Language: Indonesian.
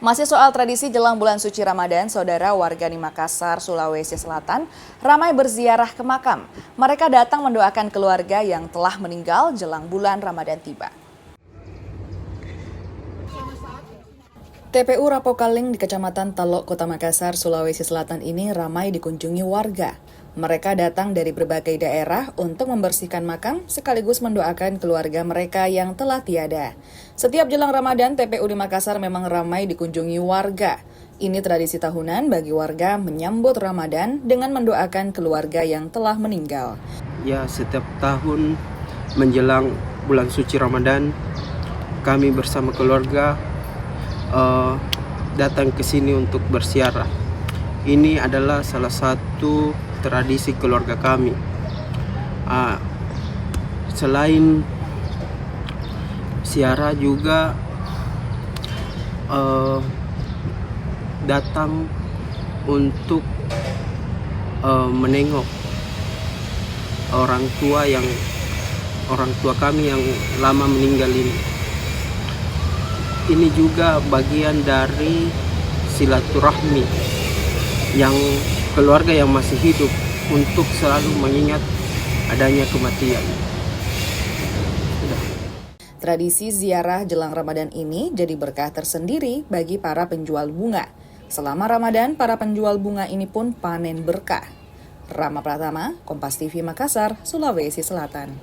Masih soal tradisi jelang bulan suci Ramadan, saudara warga di Makassar, Sulawesi Selatan ramai berziarah ke makam. Mereka datang mendoakan keluarga yang telah meninggal jelang bulan Ramadan tiba. TPU Rapokaling di Kecamatan Talok, Kota Makassar, Sulawesi Selatan ini ramai dikunjungi warga. Mereka datang dari berbagai daerah untuk membersihkan makam sekaligus mendoakan keluarga mereka yang telah tiada. Setiap jelang Ramadan, TPU di Makassar memang ramai dikunjungi warga. Ini tradisi tahunan bagi warga menyambut Ramadan dengan mendoakan keluarga yang telah meninggal. Ya, setiap tahun menjelang bulan suci Ramadan, kami bersama keluarga datang ke sini untuk berziarah. Ini adalah salah satu tradisi keluarga kami. Selain ziarah juga datang untuk menengok orang tua kami yang lama meninggal ini. Ini juga bagian dari silaturahmi yang keluarga yang masih hidup untuk selalu mengingat adanya kematian. Tradisi ziarah jelang Ramadan ini jadi berkah tersendiri bagi para penjual bunga. Selama Ramadan, para penjual bunga ini pun panen berkah. Rama Pratama, Kompas TV Makassar, Sulawesi Selatan.